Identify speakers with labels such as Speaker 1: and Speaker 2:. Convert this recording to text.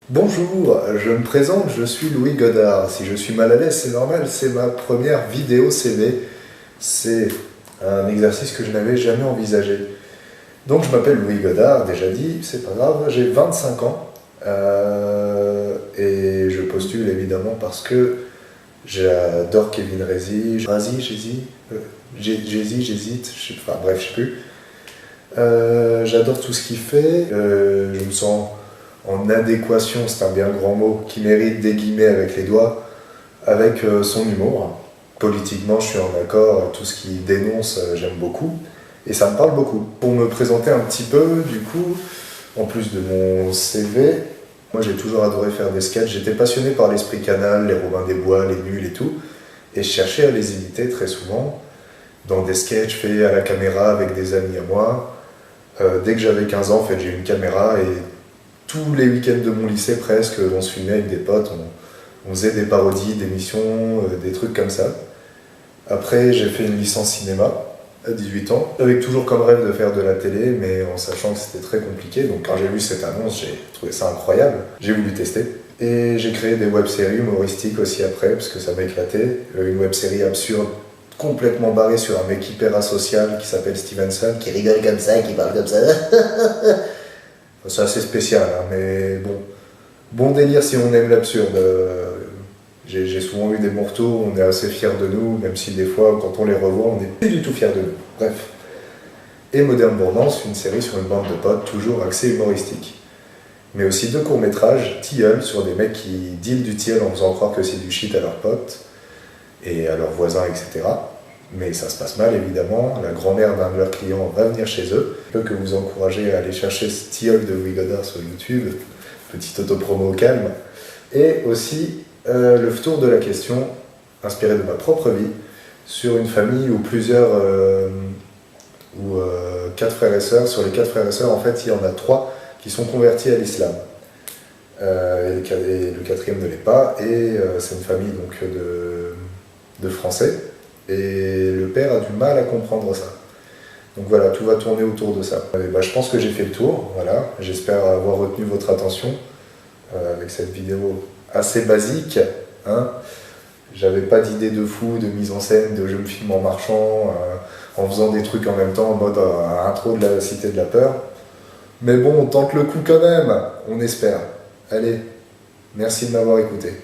Speaker 1: Bonjour, je me présente, je suis Louis Godard. Si je suis mal à l'aise, c'est normal, c'est ma première vidéo CV. C'est un exercice que je n'avais jamais envisagé. Donc je m'appelle Louis Godard, déjà dit, c'est pas grave, j'ai 25 ans. Et je postule évidemment parce que j'adore Kevin Rezi, j'hésite, enfin bref, je sais plus. J'adore tout ce qu'il fait, je me sens en adéquation, c'est un bien grand mot, qui mérite des guillemets avec les doigts, avec son humour. Politiquement, je suis en accord, tout ce qu'il dénonce, j'aime beaucoup, et ça me parle beaucoup. Pour me présenter un petit peu, du coup, en plus de mon CV, moi j'ai toujours adoré faire des sketchs, j'étais passionné par l'Esprit Canal, les Robins des Bois, les Nuls et tout, et je cherchais à les imiter très souvent, dans des sketchs faits à la caméra avec des amis à moi. Dès que j'avais 15 ans, en fait, j'ai eu une caméra et tous les week-ends de mon lycée presque, on se filmait avec des potes, on faisait des parodies, d'émissions, des trucs comme ça. Après, j'ai fait une licence cinéma à 18 ans, avec toujours comme rêve de faire de la télé, mais en sachant que c'était très compliqué. Donc quand j'ai vu cette annonce, j'ai trouvé ça incroyable. J'ai voulu tester. Et j'ai créé des web-séries humoristiques aussi après, parce que ça m'a éclaté. Une web-série absurde, complètement barrée sur un mec hyper asocial qui s'appelle Stevenson, qui rigole comme ça, qui parle comme ça. C'est assez spécial, hein, mais bon. Bon délire si on aime l'absurde. J'ai souvent eu des mortaux, on est assez fiers de nous, même si des fois, quand on les revoit, on n'est plus du tout fiers de nous. Bref. Et Modern Bourdance, une série sur une bande de potes, toujours axée humoristique. Mais aussi 2 courts-métrages, Tilleul, sur des mecs qui dealent du tilleul en faisant croire que c'est du shit à leurs potes et à leurs voisins, etc. Mais ça se passe mal, évidemment. La grand-mère d'un de leurs clients va venir chez eux. Je peux que vous encourager à aller chercher ce Tilleul de Louis Godard sur YouTube. Petite autopromo au calme. Et aussi le tour de la question, inspiré de ma propre vie, sur une famille où ou 4 frères et sœurs. Sur les 4 frères et sœurs, en fait, il y en a 3 qui sont convertis à l'islam. Et le 4e ne l'est pas. Et c'est une famille donc, de Français. Et le père a du mal à comprendre ça. Donc voilà, tout va tourner autour de ça. Je pense que j'ai fait le tour, voilà. J'espère avoir retenu votre attention avec cette vidéo assez basique. Hein. J'avais pas d'idée de fou, de mise en scène, de je me filme en marchant, en faisant des trucs en même temps, en mode intro de la Cité de la Peur. Mais bon, on tente le coup quand même, on espère. Allez, merci de m'avoir écouté.